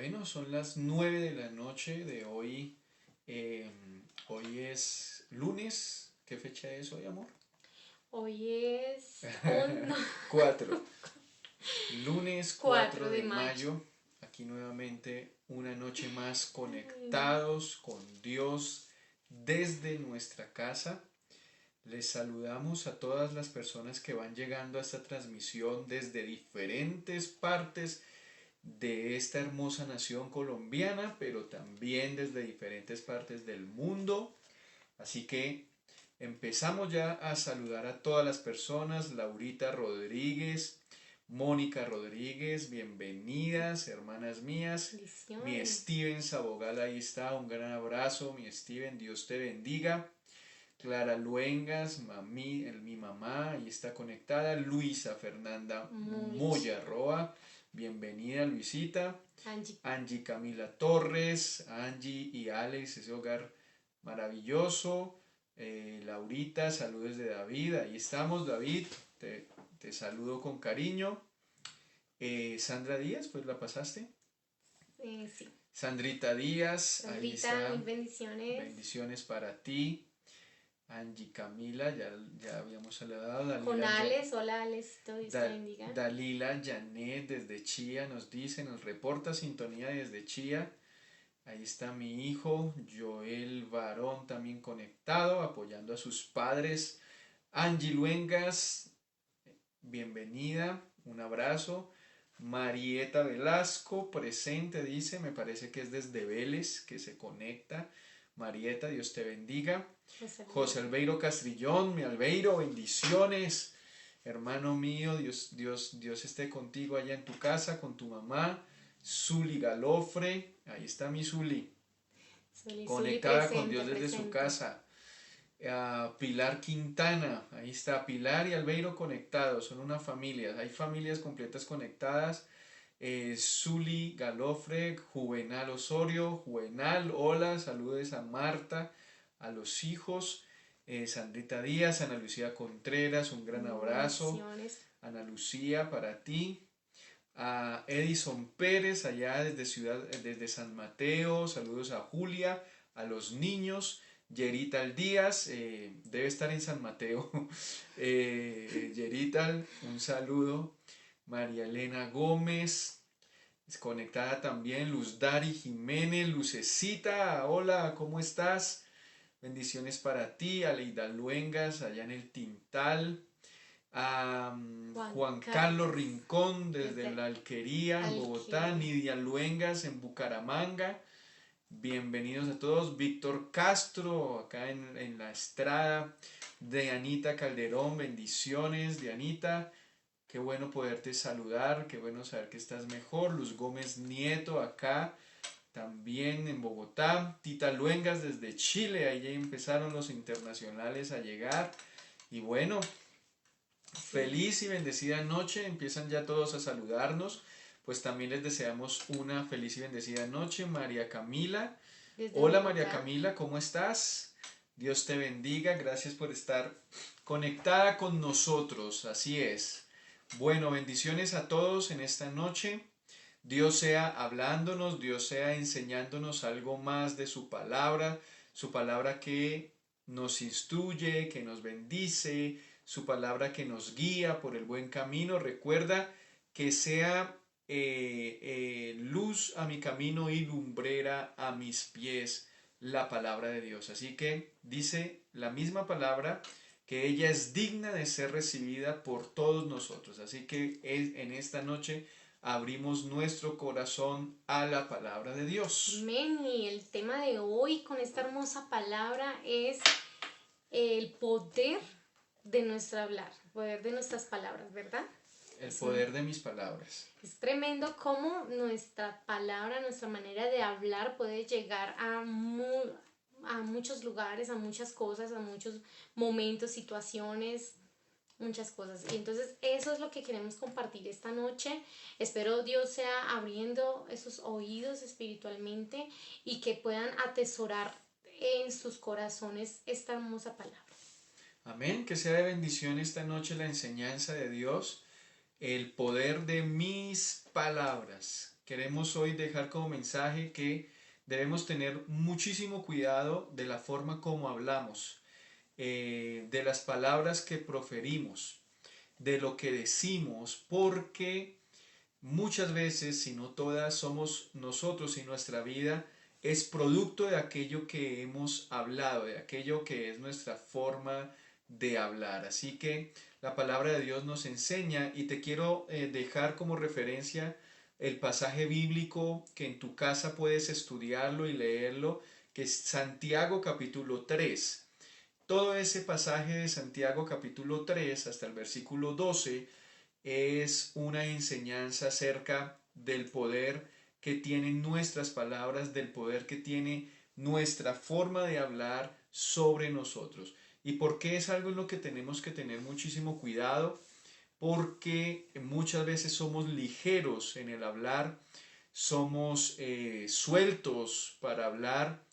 Bueno, son las 9 de la noche de hoy. eh, Hoy es lunes. ¿Qué fecha es hoy, amor? Hoy es un 4. Lunes 4 4 de de mayo. mayo. Aquí nuevamente una noche más Ay, conectados con Dios desde nuestra casa. Les saludamos a todas las personas que van llegando a esta transmisión desde diferentes partes de esta hermosa nación colombiana, pero también desde diferentes partes del mundo. Así que empezamos ya a saludar a todas las personas. Laurita Rodríguez, Mónica Rodríguez, bienvenidas, hermanas mías. Mi bendiciones. Steven Sabogal, ahí está, un gran abrazo, mi Steven, Dios te bendiga. Clara Luengas, mi mamá, ahí está conectada. Luisa Fernanda Muy Moya chévere. Roa, bienvenida Luisita. Angie. Angie Camila Torres, Angie y Alex, ese hogar maravilloso. Laurita, saludos de David, ahí estamos David, te saludo con cariño. Sandra Díaz, pues la pasaste. Sí. Sandrita Díaz, ahí Sandrita, está, mil bendiciones. bendiciones para ti. Angie Camila, ya habíamos saludado. Con Alex. Hola Alex, Dios te bendiga. Dalila Janet desde Chía nos dice, nos reporta sintonía desde Chía. Ahí está mi hijo, Joel Varón, también conectado, apoyando a sus padres. Angie Luengas, bienvenida, un abrazo. Marieta Velasco, presente, dice, me parece que es desde Vélez que se conecta. Marieta, Dios te bendiga. José Albeiro Castrillón, mi Albeiro, bendiciones. Hermano mío, Dios esté contigo allá en tu casa, con tu mamá. Zuli Galofre, ahí está mi Zuli, Suli conectada con presente, Dios desde su presente. casa. Pilar Quintana, ahí está Pilar y Albeiro conectados, son una familia, hay familias completas conectadas. Zuli Galofre, Juvenal Osorio, Juvenal, hola, saludes a Marta, a los hijos. Sandrita Díaz, Ana Lucía Contreras, un gran abrazo. Bendiciones. Ana Lucía, para ti. A Edison Pérez, allá desde San Mateo, saludos a Julia, a los niños. Yerital Díaz, debe estar en San Mateo. Yerital, un saludo. María Elena Gómez, conectada también. Luz Dari Jiménez, Lucecita, hola, ¿cómo estás? Bendiciones para ti. Aleida Luengas, allá en el Tintal. A Juan Carlos Carlos. Rincón desde Desde la Alquería en Bogotá. Alquería. Nidia Luengas en Bucaramanga. Bienvenidos a todos. Víctor Castro acá en la estrada. Dianita Calderón, bendiciones, Dianita. Qué bueno poderte saludar, qué bueno saber que estás mejor. Luz Gómez Nieto acá, también en Bogotá. Tita Luengas desde Chile, ahí ya empezaron los internacionales a llegar. Y bueno, Sí. feliz y bendecida noche, empiezan ya todos a saludarnos. Pues también les deseamos una feliz y bendecida noche. María Camila. Desde Hola María Bogotá. Camila, ¿cómo estás? Dios te bendiga, gracias por estar conectada con nosotros, así es. Bueno, bendiciones a todos en esta noche. Dios sea hablándonos, Dios sea enseñándonos algo más de su palabra que nos instruye, que nos bendice, su palabra que nos guía por el buen camino. Recuerda que sea luz a mi camino y lumbrera a mis pies la palabra de Dios. Así que dice la misma palabra que ella es digna de ser recibida por todos nosotros. Así que en esta noche abrimos nuestro corazón a la palabra de Dios. Amén. Y el tema de hoy con esta hermosa palabra es el poder de nuestro hablar, el poder de nuestras palabras, ¿verdad? El poder de mis palabras. Es tremendo cómo nuestra palabra, nuestra manera de hablar puede llegar a muchos lugares, a muchas cosas, a muchos momentos, situaciones, muchas cosas. Y entonces eso es lo que queremos compartir esta noche. Espero Dios sea abriendo esos oídos espiritualmente y que puedan atesorar en sus corazones esta hermosa palabra. Amén. Que sea de bendición esta noche la enseñanza de Dios. El poder de mis palabras. queremos hoy dejar como mensaje que debemos tener muchísimo cuidado de la forma como hablamos, de las palabras que proferimos, de lo que decimos, porque muchas veces, si no todas, somos nosotros y nuestra vida es producto de aquello que hemos hablado, de aquello que es nuestra forma de hablar. Así que la palabra de Dios nos enseña y te quiero dejar como referencia el pasaje bíblico que en tu casa puedes estudiarlo y leerlo, que es Santiago capítulo 3. Todo ese pasaje de Santiago capítulo 3 hasta el versículo 12 es una enseñanza acerca del poder que tienen nuestras palabras, del poder que tiene nuestra forma de hablar sobre nosotros. ¿Y por qué es algo en lo que tenemos que tener muchísimo cuidado? Porque muchas veces somos ligeros en el hablar, somos sueltos para hablar.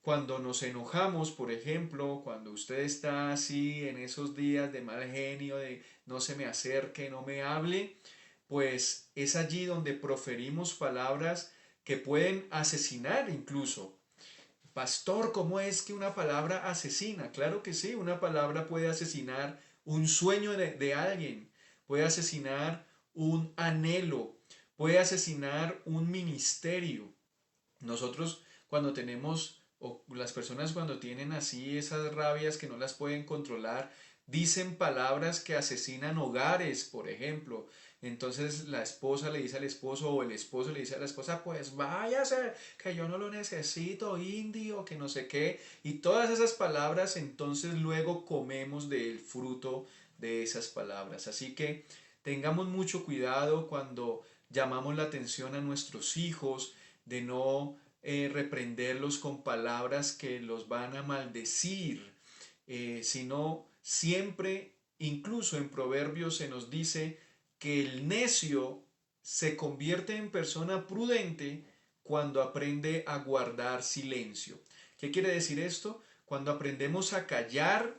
Cuando nos enojamos, por ejemplo, cuando usted está así en esos días de mal genio, de no se me acerque, no me hable, pues es allí donde proferimos palabras que pueden asesinar incluso. Pastor, ¿cómo es que una palabra asesina? Claro que sí, una palabra puede asesinar un sueño de alguien, puede asesinar un anhelo, puede asesinar un ministerio. Nosotros cuando tenemos, o las personas cuando tienen así esas rabias que no las pueden controlar, dicen palabras que asesinan hogares, por ejemplo. Entonces la esposa le dice al esposo o el esposo le dice a la esposa, pues váyase, que yo no lo necesito, indio, que no sé qué. Y todas esas palabras entonces luego comemos del fruto de esas palabras. Así que tengamos mucho cuidado cuando llamamos la atención a nuestros hijos, de no reprenderlos con palabras que los van a maldecir, sino siempre, incluso en Proverbios se nos dice que el necio se convierte en persona prudente cuando aprende a guardar silencio. ¿Qué quiere decir esto? Cuando aprendemos a callar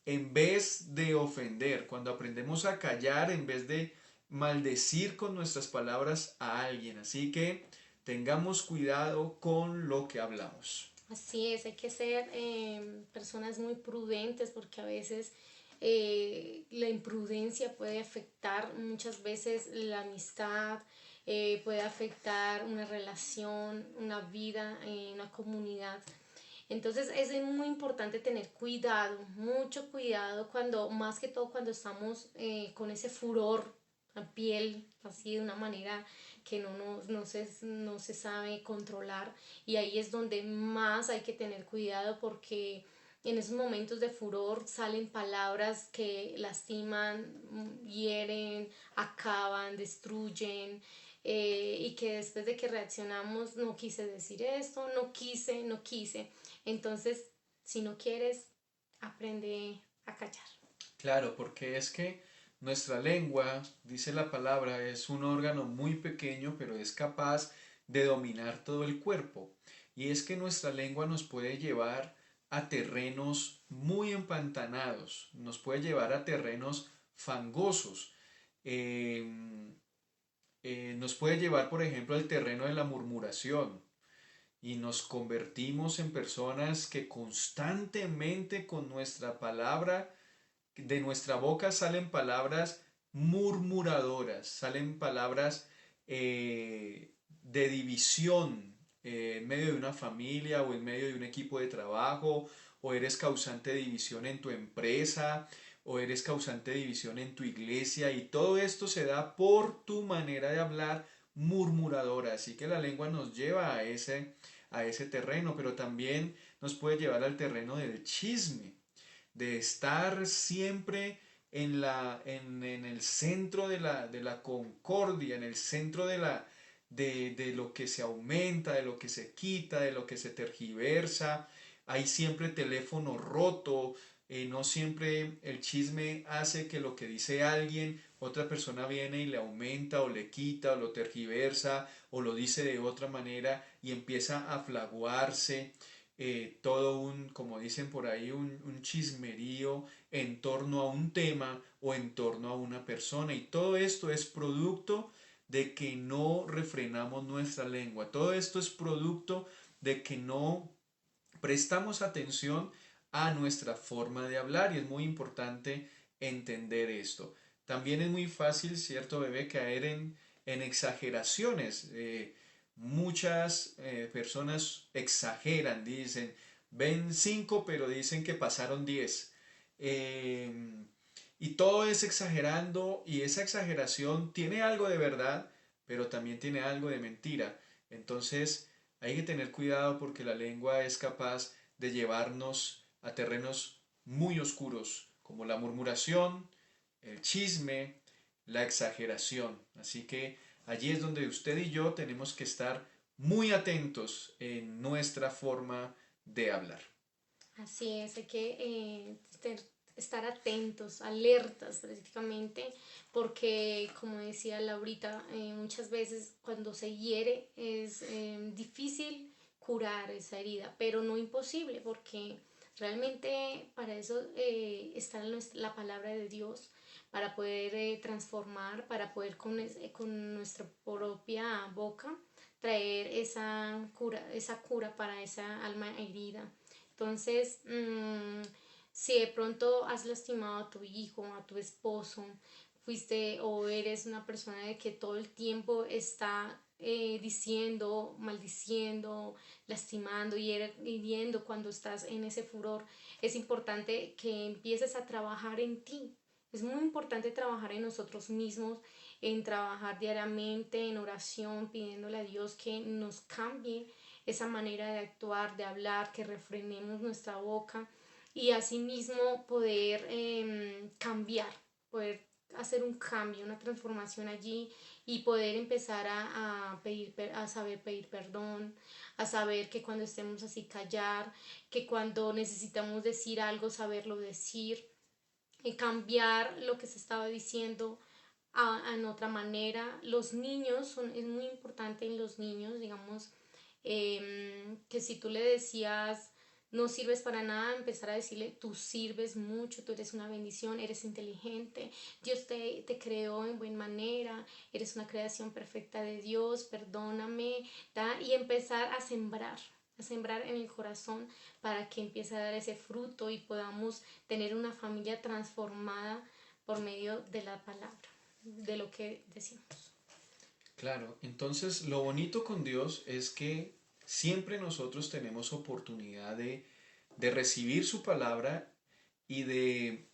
en vez de ofender, cuando aprendemos a callar en vez de maldecir con nuestras palabras a alguien. Así que tengamos cuidado con lo que hablamos. Así es, hay que ser personas muy prudentes porque a veces la imprudencia puede afectar muchas veces la amistad, puede afectar una relación, una vida, una comunidad. Entonces es muy importante tener cuidado, mucho cuidado cuando, más que todo cuando estamos con ese furor a piel, así de una manera que no se sabe controlar. Y ahí es donde más hay que tener cuidado porque en esos momentos de furor salen palabras que lastiman, hieren, acaban, destruyen, y que después de que reaccionamos, no quise decir esto, no quise. Entonces, si no quieres, aprende a callar. Claro, porque es que nuestra lengua, dice la palabra, es un órgano muy pequeño, pero es capaz de dominar todo el cuerpo. Y es que nuestra lengua nos puede llevar a terrenos muy empantanados, nos puede llevar a terrenos fangosos. Eh, nos puede llevar, por ejemplo, al terreno de la murmuración y nos convertimos en personas que constantemente con nuestra palabra, de nuestra boca salen palabras murmuradoras, salen palabras de división en medio de una familia o en medio de un equipo de trabajo, o eres causante de división en tu empresa, o eres causante de división en tu iglesia, y todo esto se da por tu manera de hablar murmuradora. Así que la lengua nos lleva a ese terreno, pero también nos puede llevar al terreno del chisme, de estar siempre en el centro de la concordia, en el centro de lo que se aumenta, de lo que se quita, de lo que se tergiversa. Hay siempre teléfono roto, no siempre el chisme hace que lo que dice alguien, otra persona viene y le aumenta o le quita o lo tergiversa o lo dice de otra manera y empieza a flaguarse todo un, como dicen por ahí, un chismerío en torno a un tema o en torno a una persona. Y todo esto es producto de que no refrenamos nuestra lengua. Todo esto es producto de que no prestamos atención a nuestra forma de hablar y es muy importante entender esto. También es muy fácil, cierto bebé, caer en exageraciones. Muchas personas exageran, dicen, ven 5 pero dicen que pasaron 10. Y todo es exagerando y esa exageración tiene algo de verdad, pero también tiene algo de mentira. Entonces hay que tener cuidado porque la lengua es capaz de llevarnos a terrenos muy oscuros, como la murmuración, el chisme, la exageración. Así que allí es donde usted y yo tenemos que estar muy atentos en nuestra forma de hablar. Así es, hay que estar atentos, alertas prácticamente, porque como decía Laurita, muchas veces cuando se hiere es difícil curar esa herida, pero no imposible, porque realmente para eso está la palabra de Dios, para poder transformar, para poder con nuestra propia boca traer esa cura para esa alma herida. Entonces, si de pronto has lastimado a tu hijo, a tu esposo, fuiste o eres una persona de que todo el tiempo está diciendo, maldiciendo, lastimando y hiriendo cuando estás en ese furor, es importante que empieces a trabajar en ti. Es muy importante trabajar en nosotros mismos, en trabajar diariamente en oración, pidiéndole a Dios que nos cambie esa manera de actuar, de hablar, que refrenemos nuestra boca y asimismo poder cambiar, poder hacer un cambio, una transformación allí y poder empezar a saber pedir perdón, a saber que cuando estemos así callar, que cuando necesitamos decir algo, saberlo decir, y cambiar lo que se estaba diciendo en otra manera. Los niños, es muy importante en los niños, digamos, que si tú le decías no sirves para nada, empezar a decirle tú sirves mucho, tú eres una bendición, eres inteligente, Dios te creó en buena manera, eres una creación perfecta de Dios, perdóname, y empezar a sembrar en el corazón para que empiece a dar ese fruto y podamos tener una familia transformada por medio de la palabra, de lo que decimos. Claro, entonces lo bonito con Dios es que siempre nosotros tenemos oportunidad de recibir su palabra y de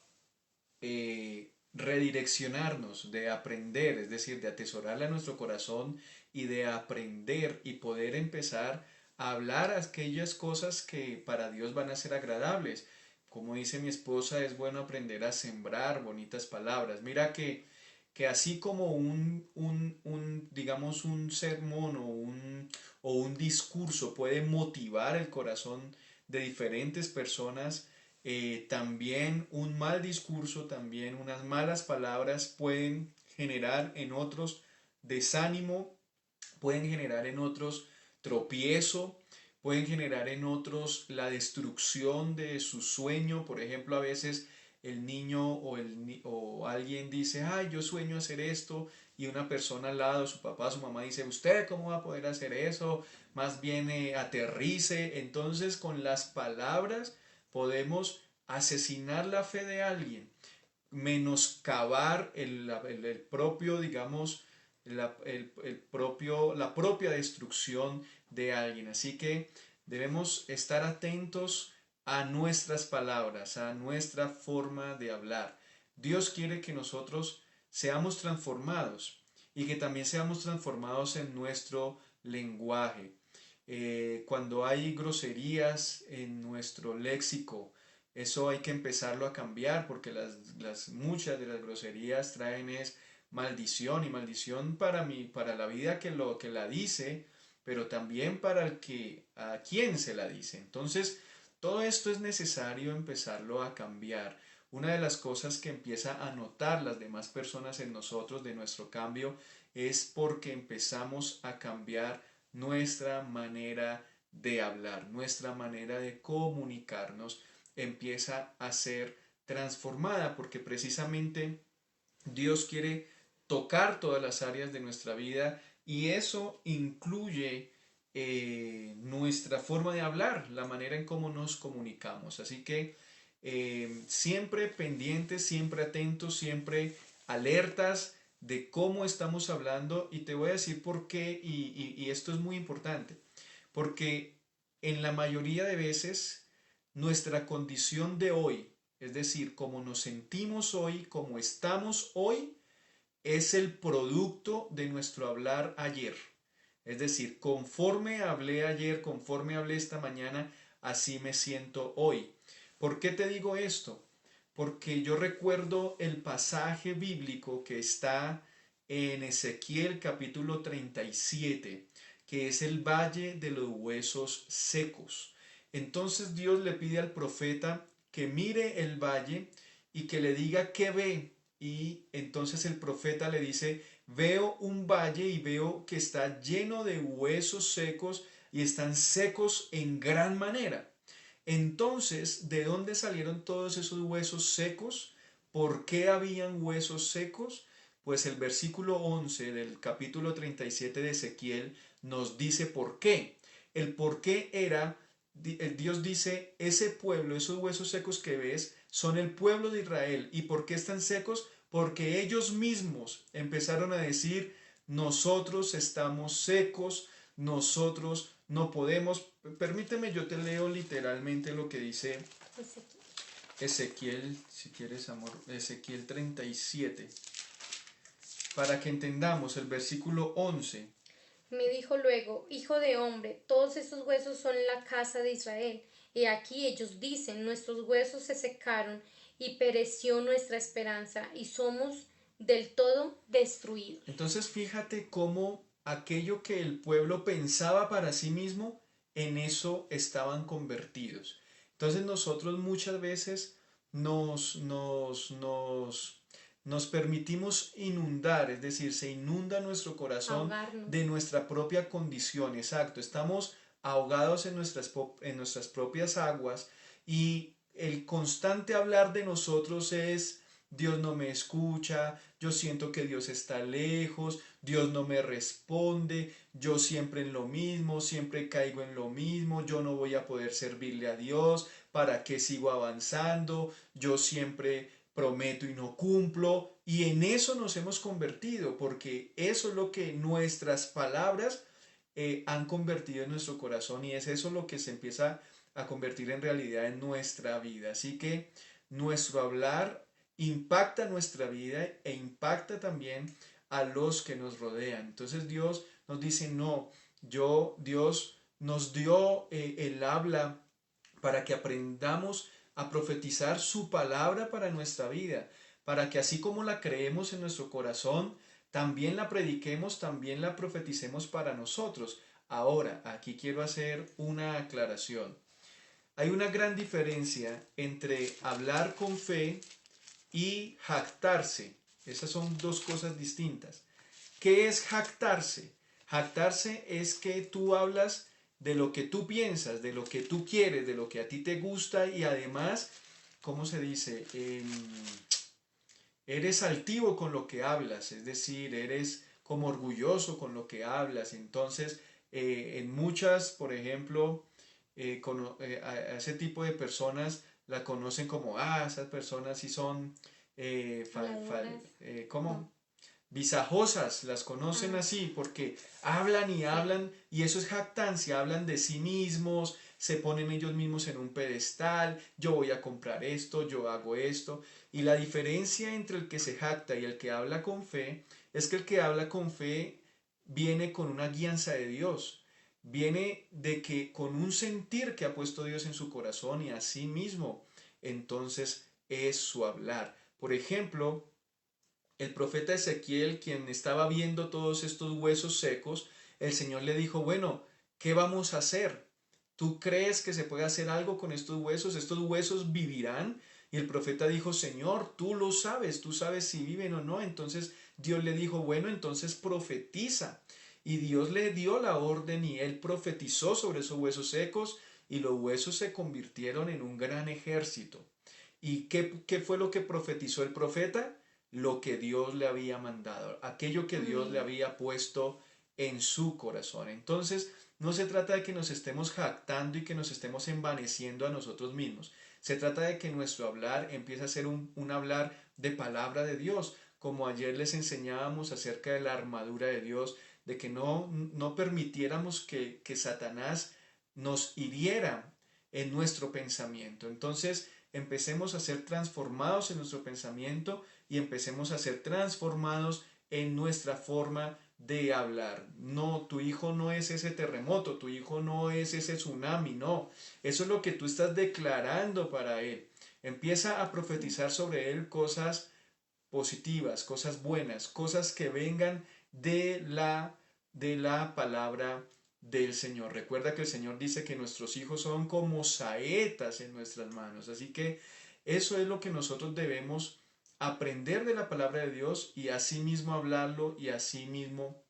redireccionarnos, de aprender, es decir, de atesorarla en nuestro corazón y de aprender y poder empezar a hablar aquellas cosas que para Dios van a ser agradables. Como dice mi esposa, es bueno aprender a sembrar bonitas palabras. Mira que así como digamos, un sermón o un discurso puede motivar el corazón de diferentes personas, también un mal discurso, también unas malas palabras pueden generar en otros desánimo, pueden generar en otros tropiezo, pueden generar en otros la destrucción de su sueño. Por ejemplo, a veces el niño o alguien dice, ay, yo sueño hacer esto, y una persona al lado, su papá, su mamá dice, ¿usted cómo va a poder hacer eso? Más bien aterrice. Entonces, con las palabras podemos asesinar la fe de alguien, menoscabar el propio, digamos, la propia destrucción de alguien. Así que debemos estar atentos a nuestras palabras, a nuestra forma de hablar. Dios quiere que nosotros seamos transformados y que también seamos transformados en nuestro lenguaje. Cuando hay groserías en nuestro léxico, eso hay que empezarlo a cambiar porque muchas de las groserías traen es maldición y maldición para mí, para la vida que la dice, pero también para a quien se la dice. Entonces, todo esto es necesario empezarlo a cambiar. Una de las cosas que empieza a notar las demás personas en nosotros de nuestro cambio es porque empezamos a cambiar nuestra manera de hablar, nuestra manera de comunicarnos empieza a ser transformada porque precisamente Dios quiere tocar todas las áreas de nuestra vida y eso incluye nuestra forma de hablar, la manera en cómo nos comunicamos. Así que siempre pendientes, siempre atentos, siempre alertas de cómo estamos hablando y te voy a decir por qué y esto es muy importante, porque en la mayoría de veces nuestra condición de hoy, es decir, cómo nos sentimos hoy, cómo estamos hoy, es el producto de nuestro hablar ayer. Es decir, conforme hablé ayer, conforme hablé esta mañana, así me siento hoy. ¿Por qué te digo esto? Porque yo recuerdo el pasaje bíblico que está en Ezequiel capítulo 37, que es el valle de los huesos secos. Entonces Dios le pide al profeta que mire el valle y que le diga qué ve. Y entonces el profeta le dice, veo un valle y veo que está lleno de huesos secos y están secos en gran manera. Entonces, ¿de dónde salieron todos esos huesos secos? ¿Por qué habían huesos secos? Pues el versículo 11 del capítulo 37 de Ezequiel nos dice por qué. El por qué era, Dios dice, ese pueblo, esos huesos secos que ves, son el pueblo de Israel. ¿Y por qué están secos? Porque ellos mismos empezaron a decir, nosotros estamos secos, nosotros no podemos. Permíteme, yo te leo literalmente lo que dice Ezequiel, si quieres amor, Ezequiel 37, para que entendamos el versículo 11. Me dijo luego, hijo de hombre, todos estos huesos son la casa de Israel. Y aquí ellos dicen, nuestros huesos se secaron y pereció nuestra esperanza y somos del todo destruidos. Entonces fíjate cómo aquello que el pueblo pensaba para sí mismo, en eso estaban convertidos. Entonces nosotros muchas veces nos permitimos inundar, es decir, se inunda nuestro corazón Ahogarnos. de nuestra propia condición, exacto, estamos ahogados en nuestras propias aguas y el constante hablar de nosotros es Dios no me escucha, yo siento que Dios está lejos, Dios no me responde, yo siempre en lo mismo, siempre caigo en lo mismo, yo no voy a poder servirle a Dios, ¿para qué sigo avanzando? Yo siempre prometo y no cumplo, y en eso nos hemos convertido, porque eso es lo que nuestras palabras han convertido en nuestro corazón y es eso lo que se empieza a convertir en realidad en nuestra vida. Así que nuestro hablar impacta nuestra vida e impacta también a los que nos rodean. Entonces Dios nos dice, no, Dios nos dio el habla para que aprendamos a profetizar su palabra para nuestra vida, para que así como la creemos en nuestro corazón, también la prediquemos, también la profeticemos para nosotros. Ahora, aquí quiero hacer una aclaración. Hay una gran diferencia entre hablar con fe y jactarse. Esas son dos cosas distintas. ¿Qué es jactarse? Jactarse es que tú hablas de lo que tú piensas, de lo que tú quieres, de lo que a ti te gusta y además, ¿cómo se dice? Eres altivo con lo que hablas, es decir, eres como orgulloso con lo que hablas. Entonces, en muchas, por ejemplo, a ese tipo de personas la conocen como, esas personas sí son, ¿cómo? No. Visajosas, las conocen así porque hablan y hablan y eso es jactancia, hablan de sí mismos, se ponen ellos mismos en un pedestal, yo voy a comprar esto, yo hago esto. Y la diferencia entre el que se jacta y el que habla con fe es que el que habla con fe viene con una guianza de Dios, viene de que con un sentir que ha puesto Dios en su corazón y así mismo, entonces es su hablar. Por ejemplo, el profeta Ezequiel, quien estaba viendo todos estos huesos secos, el Señor le dijo, bueno, ¿qué vamos a hacer? ¿Tú crees que se puede hacer algo con estos huesos? ¿Estos huesos vivirán? Y el profeta dijo, Señor, tú sabes si viven o no. Entonces Dios le dijo, bueno, entonces profetiza. Y Dios le dio la orden y él profetizó sobre esos huesos secos y los huesos se convirtieron en un gran ejército. ¿Y qué fue lo que profetizó el profeta? lo que Dios le había mandado, aquello que Dios le Amén. había puesto en su corazón. Entonces, no se trata de que nos estemos jactando y que nos estemos envaneciendo a nosotros mismos. Se trata de que nuestro hablar empiece a ser un hablar de palabra de Dios, como ayer les enseñábamos acerca de la armadura de Dios, de que no permitiéramos que Satanás nos hiriera en nuestro pensamiento. Entonces, empecemos a ser transformados en nuestro pensamiento y empecemos a ser transformados en nuestra forma de hablar. No, tu hijo no es ese terremoto, tu hijo no es ese tsunami, no. Eso es lo que tú estás declarando para él. Empieza a profetizar sobre él cosas positivas, cosas buenas, cosas que vengan de la palabra del Señor. Recuerda que el Señor dice que nuestros hijos son como saetas en nuestras manos. Así que eso es lo que nosotros debemos aprender de la palabra de Dios y así mismo hablarlo y así mismo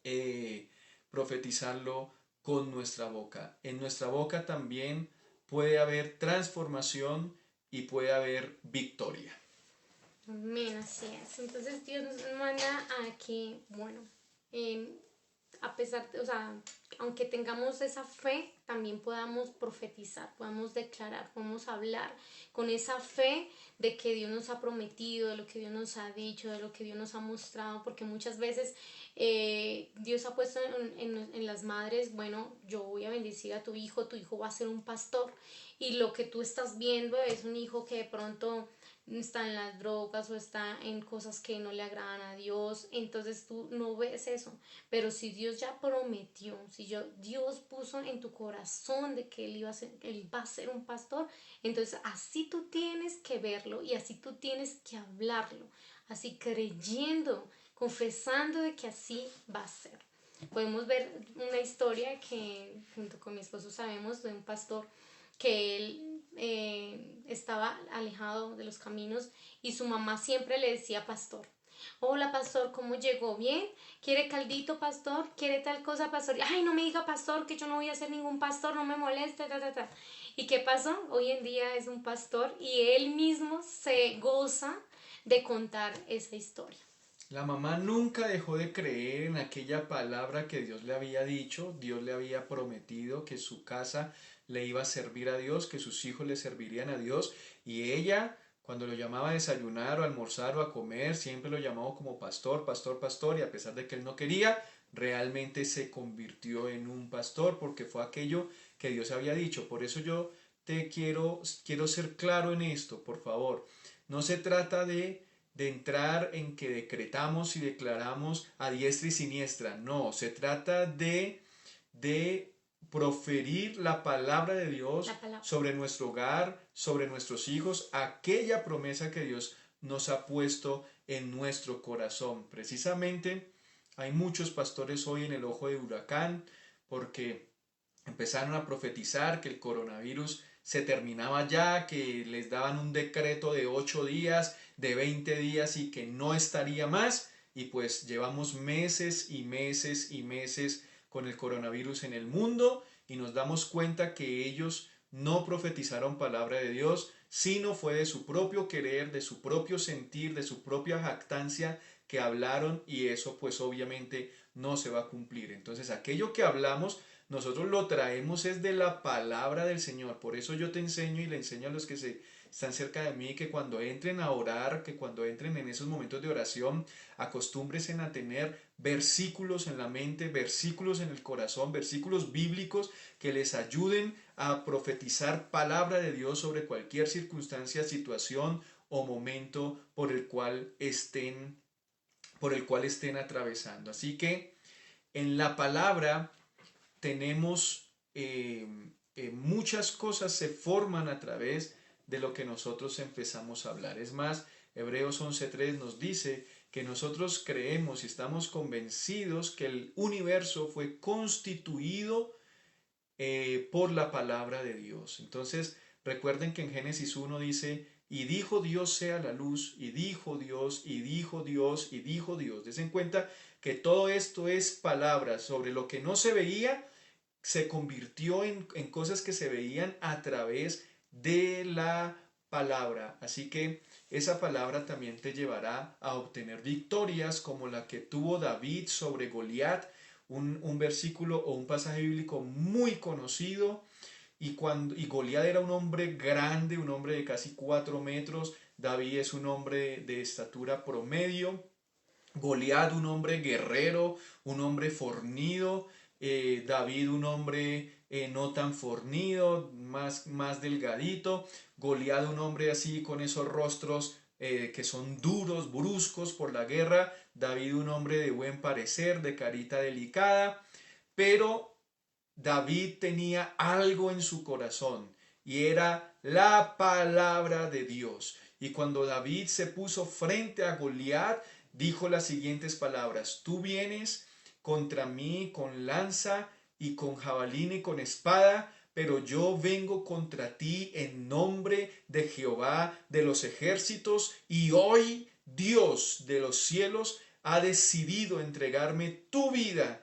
eh, profetizarlo con nuestra boca. En nuestra boca también puede haber transformación y puede haber victoria. Amén, así es. Entonces Dios nos manda a que, bueno, eh, a pesar de, o sea, aunque tengamos esa fe, también podamos profetizar, podamos declarar, podamos hablar con esa fe de que Dios nos ha prometido, de lo que Dios nos ha dicho, de lo que Dios nos ha mostrado, porque muchas veces Dios ha puesto en las madres, bueno, yo voy a bendecir a tu hijo va a ser un pastor, y lo que tú estás viendo es un hijo que de pronto está en las drogas o está en cosas que no le agradan a Dios, entonces tú no ves eso. Pero si Dios ya prometió, si Dios puso en tu corazón de que él va a ser un pastor, entonces así tú tienes que verlo y así tú tienes que hablarlo, así creyendo, confesando de que así va a ser. Podemos ver una historia que junto con mi esposo sabemos de un pastor que él estaba alejado de los caminos y su mamá siempre le decía pastor. Hola pastor, ¿cómo llegó? ¿Bien? ¿Quiere caldito, pastor? ¿Quiere tal cosa, pastor? Ay, no me diga pastor, que yo no voy a ser ningún pastor, no me moleste, ta, ta, ta. ¿Y qué pasó? Hoy en día es un pastor y él mismo se goza de contar esa historia. La mamá nunca dejó de creer en aquella palabra que Dios le había dicho. Dios le había prometido que su casa le iba a servir a Dios, que sus hijos le servirían a Dios. Y ella, cuando lo llamaba a desayunar o a almorzar o a comer, siempre lo llamaba como pastor, pastor, pastor. Y a pesar de que él no quería, realmente se convirtió en un pastor porque fue aquello que Dios había dicho. Por eso yo quiero ser claro en esto, por favor. No se trata de entrar en que decretamos y declaramos a diestra y siniestra. No, se trata de proferir la palabra de Dios La palabra. sobre nuestro hogar, sobre nuestros hijos, aquella promesa que Dios nos ha puesto en nuestro corazón. Precisamente hay muchos pastores hoy en el ojo de huracán porque empezaron a profetizar que el coronavirus se terminaba ya, que les daban un decreto de 8 días, de 20 días y que no estaría más. Y pues llevamos meses y meses y meses con el coronavirus en el mundo y nos damos cuenta que ellos no profetizaron palabra de Dios, sino fue de su propio querer, de su propio sentir, de su propia jactancia que hablaron y eso pues obviamente no se va a cumplir. Entonces aquello que hablamos nosotros lo traemos es de la palabra del Señor. Por eso yo te enseño y le enseño a los que están cerca de mí que cuando entren a orar, que cuando entren en esos momentos de oración, acostúmbrense a tener versículos en la mente, versículos en el corazón, versículos bíblicos que les ayuden a profetizar palabra de Dios sobre cualquier circunstancia, situación o momento por el cual estén atravesando. Así que en la palabra tenemos muchas cosas se forman a través de lo que nosotros empezamos a hablar. Es más, Hebreos 11.3 nos dice que nosotros creemos y estamos convencidos que el universo fue constituido por la palabra de Dios. Entonces, recuerden que en Génesis 1 dice, y dijo Dios sea la luz, y dijo Dios, y dijo Dios, y dijo Dios. Des en cuenta que todo esto es palabra sobre lo que no se veía, se convirtió en cosas que se veían a través de la palabra. Así que esa palabra también te llevará a obtener victorias como la que tuvo David sobre Goliat, un versículo o un pasaje bíblico muy conocido. Y Goliat era un hombre grande, un hombre de casi 4 metros. David es un hombre de estatura promedio. Goliat, un hombre guerrero, un hombre fornido. David, un hombre no tan fornido, más delgadito. Goliat, un hombre así con esos rostros que son duros, bruscos por la guerra. David, un hombre de buen parecer, de carita delicada. Pero David tenía algo en su corazón y era la palabra de Dios. Y cuando David se puso frente a Goliat, dijo las siguientes palabras: tú vienes contra mí con lanza y con jabalina y con espada, pero yo vengo contra ti en nombre de Jehová de los ejércitos, y hoy Dios de los cielos ha decidido entregarme tu vida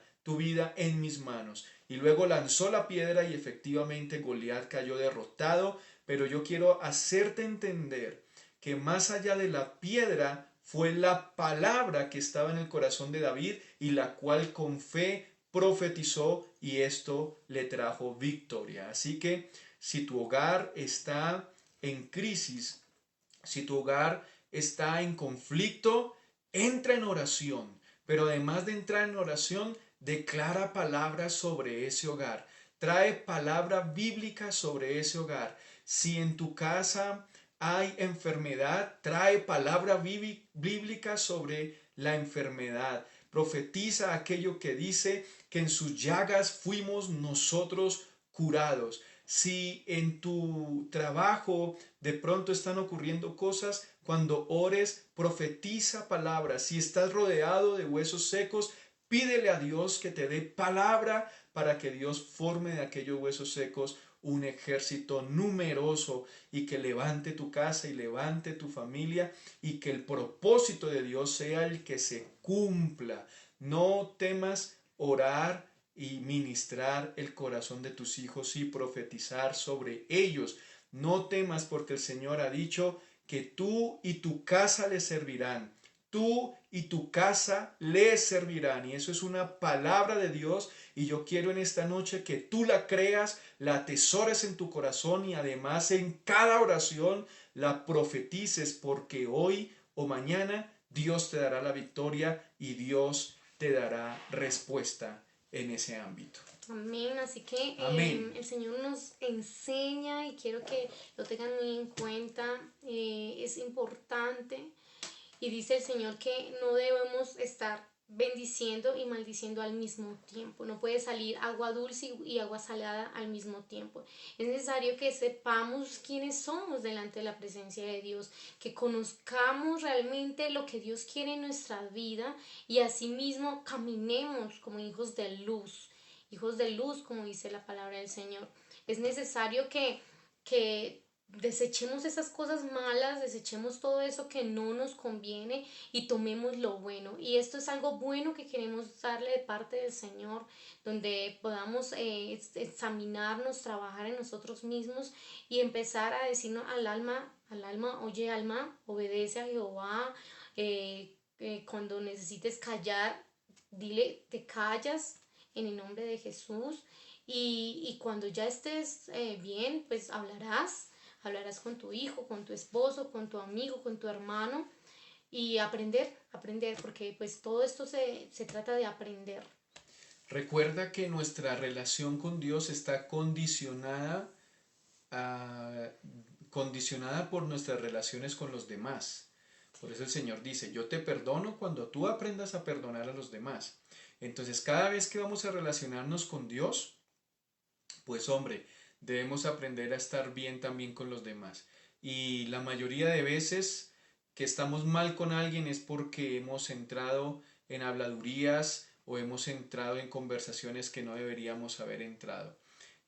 en mis manos. Y luego lanzó la piedra y efectivamente Goliat cayó derrotado, pero yo quiero hacerte entender que más allá de la piedra fue la palabra que estaba en el corazón de David y la cual con fe profetizó, y esto le trajo victoria. Así que si tu hogar está en crisis, si tu hogar está en conflicto, entra en oración. Pero además de entrar en oración, declara palabras sobre ese hogar. Trae palabra bíblica sobre ese hogar. Si en tu casa hay enfermedad, trae palabra bíblica sobre la enfermedad. Profetiza aquello que dice que en sus llagas fuimos nosotros curados. Si en tu trabajo de pronto están ocurriendo cosas, cuando ores, profetiza palabras. Si estás rodeado de huesos secos, pídele a Dios que te dé palabra para que Dios forme de aquellos huesos secos un ejército numeroso y que levante tu casa y levante tu familia, y que el propósito de Dios sea el que se cumpla. No temas orar y ministrar el corazón de tus hijos y profetizar sobre ellos. No temas, porque el Señor ha dicho que tú y tu casa le servirán. Tú y tu casa le servirán. Y eso es una palabra de Dios. Y yo quiero en esta noche que tú la creas, la atesores en tu corazón y además en cada oración la profetices, porque hoy o mañana Dios te dará la victoria y Dios te dará respuesta en ese ámbito. Amén, así que Amén. el Señor nos enseña y quiero que lo tengan muy en cuenta, es importante. Y dice el Señor que no debemos estar bendiciendo y maldiciendo al mismo tiempo. No puede salir agua dulce y agua salada al mismo tiempo. Es necesario que sepamos quiénes somos delante de la presencia de Dios, que conozcamos realmente lo que Dios quiere en nuestra vida y asimismo caminemos como hijos de luz, como dice la palabra del Señor. Es necesario que desechemos esas cosas malas, desechemos todo eso que no nos conviene y tomemos lo bueno. Y esto es algo bueno que queremos darle de parte del Señor, donde podamos examinarnos, trabajar en nosotros mismos y empezar a decirnos al alma, oye alma, obedece a Jehová. Cuando necesites callar, dile, te callas en el nombre de Jesús. Y cuando ya estés bien, pues hablarás con tu hijo, con tu esposo, con tu amigo, con tu hermano, y aprender, porque pues todo esto se trata de aprender. Recuerda que nuestra relación con Dios está ah, condicionada por nuestras relaciones con los demás. Por eso el Señor dice: yo te perdono cuando tú aprendas a perdonar a los demás. Entonces, cada vez que vamos a relacionarnos con Dios, pues hombre, debemos aprender a estar bien también con los demás. Y la mayoría de veces que estamos mal con alguien es porque hemos entrado en habladurías o hemos entrado en conversaciones que no deberíamos haber entrado.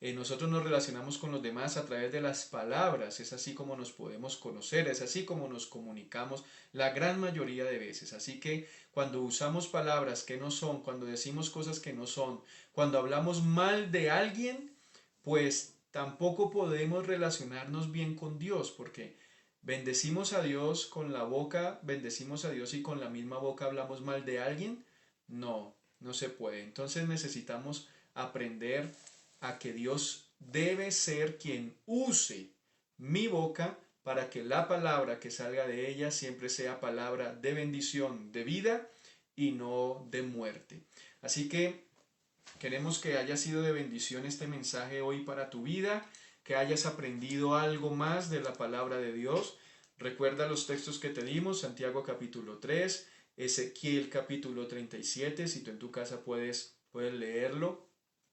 Nosotros nos relacionamos con los demás a través de las palabras, es así como nos podemos conocer, es así como nos comunicamos la gran mayoría de veces. Así que cuando usamos palabras que no son, cuando decimos cosas que no son, cuando hablamos mal de alguien, pues tampoco podemos relacionarnos bien con Dios, porque ¿Bendecimos a Dios con la boca? ¿Bendecimos a Dios y con la misma boca hablamos mal de alguien? No, no se puede. Entonces necesitamos aprender a que Dios debe ser quien use mi boca para que la palabra que salga de ella siempre sea palabra de bendición, de vida y no de muerte. Así que queremos que haya sido de bendición este mensaje hoy para tu vida, que hayas aprendido algo más de la palabra de Dios. Recuerda los textos que te dimos, Santiago capítulo 3, Ezequiel capítulo 37, si tú en tu casa puedes leerlo.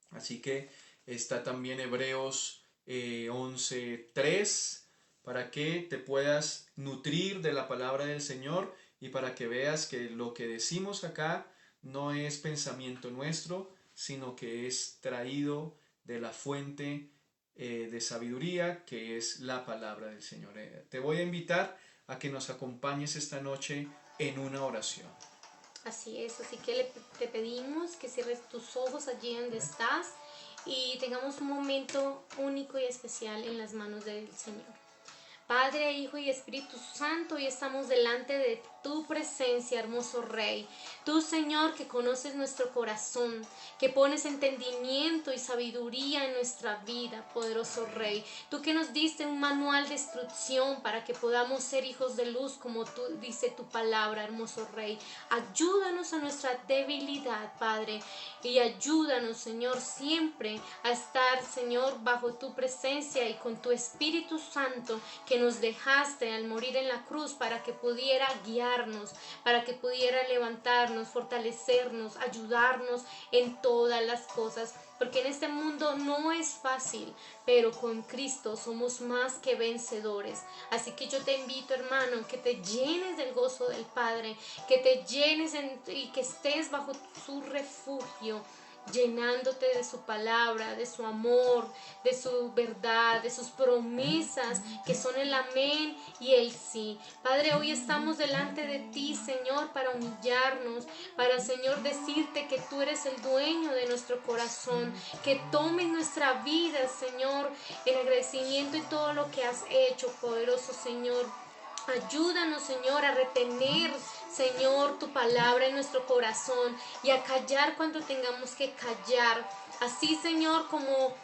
Así que está también Hebreos 11:3, para que te puedas nutrir de la palabra del Señor y para que veas que lo que decimos acá no es pensamiento nuestro, sino que es traído de la fuente de sabiduría que es la palabra del Señor. Te voy a invitar a que nos acompañes esta noche en una oración. Así es, así que te pedimos que cierres tus ojos allí donde estás y tengamos un momento único y especial en las manos del Señor. Padre, Hijo y Espíritu Santo, hoy estamos delante de tu presencia, hermoso Rey. Tú, Señor, que conoces nuestro corazón, que pones entendimiento y sabiduría en nuestra vida, poderoso Rey. Tú que nos diste un manual de instrucción para que podamos ser hijos de luz, como tú dice tu palabra, hermoso Rey. Ayúdanos a nuestra debilidad, Padre, y ayúdanos, Señor, siempre a estar, Señor, bajo tu presencia y con tu Espíritu Santo que nos dejaste al morir en la cruz para que pudiera guiarnos, para que pudiera levantarnos, fortalecernos, ayudarnos en todas las cosas. Porque en este mundo no es fácil, pero con Cristo somos más que vencedores. Así que yo te invito, hermano, que te llenes del gozo del Padre, que te llenes y que estés bajo su refugio, llenándote de su palabra, de su amor, de su verdad, de sus promesas que son el amén y el sí. Padre, hoy estamos delante de ti, Señor, para humillarnos, para, Señor, decirte que tú eres el dueño de nuestro corazón, que tomes nuestra vida, Señor, en agradecimiento y todo lo que has hecho, poderoso Señor. Ayúdanos, Señor, a retener, Señor, tu palabra en nuestro corazón y a callar cuando tengamos que callar. Así, Señor, como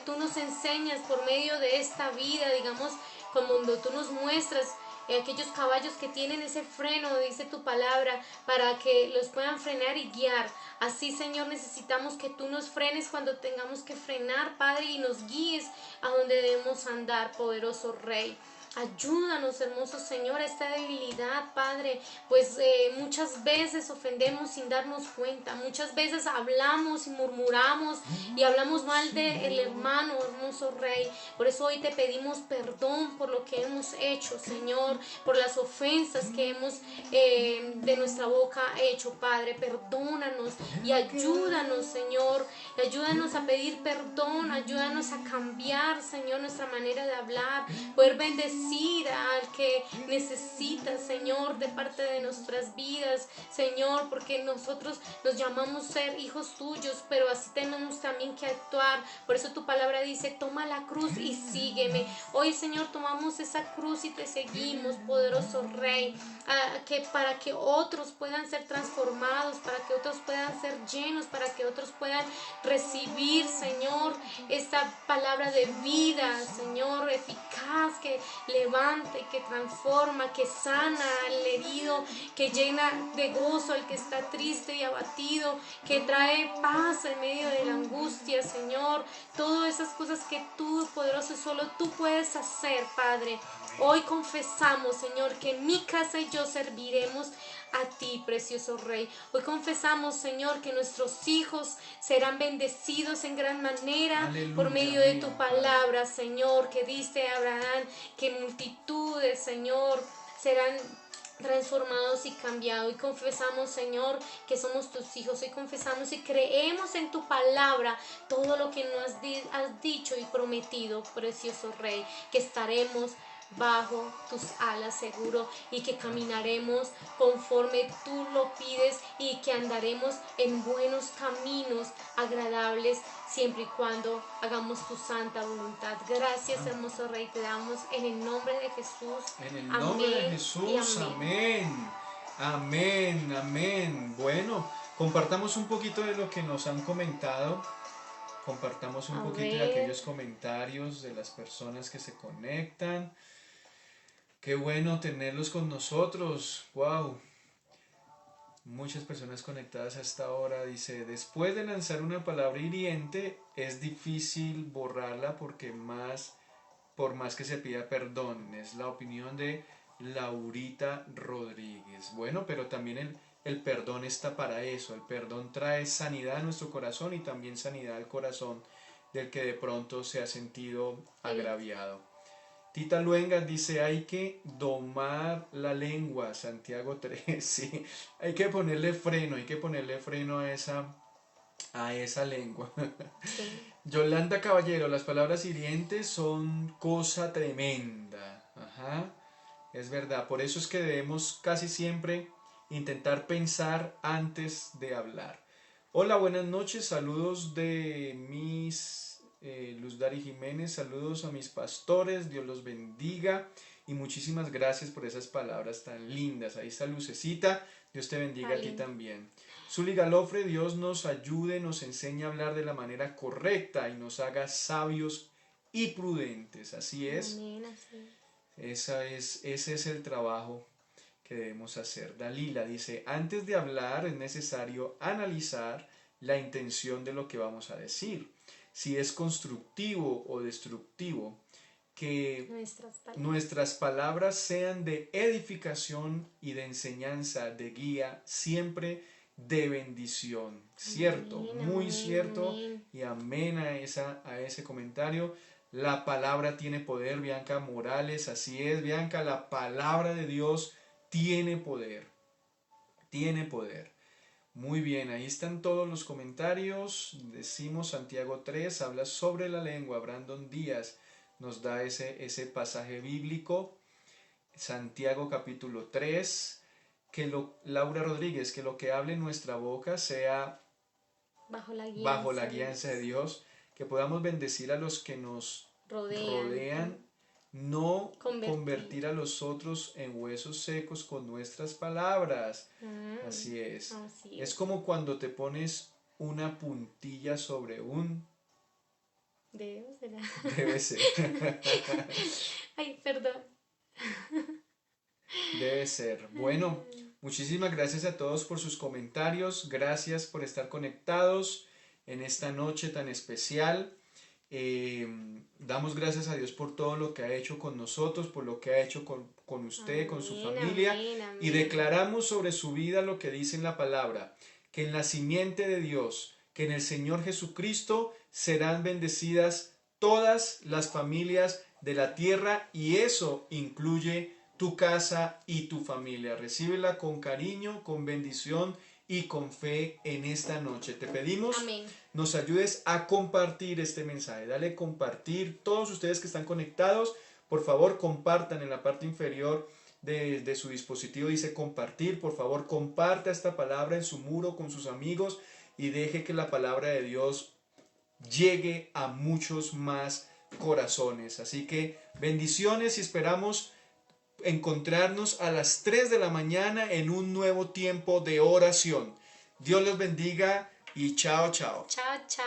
tú nos enseñas por medio de esta vida, digamos, como tú nos muestras aquellos caballos que tienen ese freno, dice tu palabra, para que los puedan frenar y guiar. Así, Señor, necesitamos que tú nos frenes cuando tengamos que frenar, Padre, y nos guíes a donde debemos andar, poderoso Rey. Ayúdanos, hermoso Señor, a esta debilidad, Padre, pues muchas veces ofendemos sin darnos cuenta, muchas veces hablamos y murmuramos y hablamos mal del hermano, hermoso Rey. Por eso hoy te pedimos perdón por lo que hemos hecho, Señor, por las ofensas que hemos de nuestra boca hecho, Padre. Perdónanos y ayúdanos, Señor, y ayúdanos a pedir perdón, ayúdanos a cambiar, Señor, nuestra manera de hablar, poder bendecir al que necesita, Señor, de parte de nuestras vidas, Señor, porque nosotros nos llamamos ser hijos tuyos, pero así tenemos también que actuar. Por eso tu palabra dice, toma la cruz y sígueme. Hoy, Señor, tomamos esa cruz y te seguimos, poderoso Rey, para que otros puedan ser transformados, para que otros puedan ser llenos, para que otros puedan recibir, Señor, esta palabra de vida, Señor, eficaz, que levante, que transforma, que sana al herido, que llena de gozo al que está triste y abatido, que trae paz en medio de la angustia, Señor. Todas esas cosas que tú, poderoso, solo tú puedes hacer, Padre. Hoy confesamos, Señor, que en mi casa y yo serviremos a ti, precioso Rey. Hoy confesamos, Señor, que nuestros hijos serán bendecidos en gran manera. Aleluya, por medio de tu palabra, Señor, que diste a Abraham que multitudes, Señor, serán transformados y cambiados. Y confesamos, Señor, que somos tus hijos. Y confesamos y creemos en tu palabra todo lo que nos has dicho y prometido, precioso Rey, que estaremos bajo tus alas seguro y que caminaremos conforme tú lo pides y que andaremos en buenos caminos agradables siempre y cuando hagamos tu santa voluntad. Gracias, hermoso Rey, te damos en el nombre de Jesús. En el nombre de Amén y Jesús, amén. amén. Amén, amén. Bueno, compartamos un poquito de lo que nos han comentado. Compartamos un A poquito de ver, aquellos comentarios de las personas que se conectan. Qué bueno tenerlos con nosotros. Wow. Muchas personas conectadas a esta hora. Dice, después de lanzar una palabra hiriente, es difícil borrarla por más que se pida perdón. Es la opinión de Laurita Rodríguez. Bueno, pero también el perdón está para eso. El perdón trae sanidad a nuestro corazón y también sanidad al corazón del que de pronto se ha sentido agraviado. Tita Luengas dice, hay que domar la lengua, Santiago 3, sí, hay que ponerle freno a esa lengua. sí. Yolanda Caballero, las palabras hirientes son cosa tremenda. Ajá, es verdad. Por eso es que debemos casi siempre intentar pensar antes de hablar. Hola, buenas noches. Saludos de mis Luz Dari Jiménez. Saludos a mis pastores. Dios los bendiga. Y muchísimas gracias por esas palabras tan lindas. Ahí está Lucecita. Dios te bendiga a ti también. Zuli Galofre, Dios nos ayude, nos enseñe a hablar de la manera correcta y nos haga sabios y prudentes. Así es. Amén, así. Ese es el trabajo que debemos hacer. Dalila dice, antes de hablar es necesario analizar la intención de lo que vamos a decir. Si es constructivo o destructivo. Que nuestras palabras sean de edificación y de enseñanza, de guía, siempre de bendición. Cierto, Amén, muy amén, cierto. amén. Y amén a ese comentario. La palabra tiene poder, Bianca Morales, así es, Bianca, la palabra de Dios tiene poder. Tiene poder. Muy bien, ahí están todos los comentarios. Decimos Santiago 3, habla sobre la lengua. Brandon Díaz nos da ese pasaje bíblico. Santiago capítulo 3, Laura Rodríguez, que lo que hable en nuestra boca sea bajo la guianza de Dios, que podamos bendecir a los que nos rodean, no convertir a los otros en huesos secos con nuestras palabras. Así es. Es como cuando te pones una puntilla sobre un... Debe ser. Ay, perdón. Debe ser. Bueno, muchísimas gracias a todos por sus comentarios. Gracias por estar conectados en esta noche tan especial. Damos gracias a Dios por todo lo que ha hecho con nosotros, por lo que ha hecho con usted, con su familia. Amén. Y declaramos sobre su vida lo que dice en la palabra, que en la simiente de Dios, que en el Señor Jesucristo serán bendecidas todas las familias de la tierra, y eso incluye tu casa y tu familia. Recíbela con cariño, con bendición y con fe en esta noche. Te pedimos, amén, nos ayudes a compartir este mensaje. Dale compartir. Todos ustedes que están conectados, por favor compartan. En la parte inferior de su dispositivo dice compartir. Por favor comparta esta palabra en su muro con sus amigos y deje que la palabra de Dios llegue a muchos más corazones. Así que bendiciones y esperamos encontrarnos a las 3 de la mañana en un nuevo tiempo de oración. Dios los bendiga y chao, chao. Chao, chao.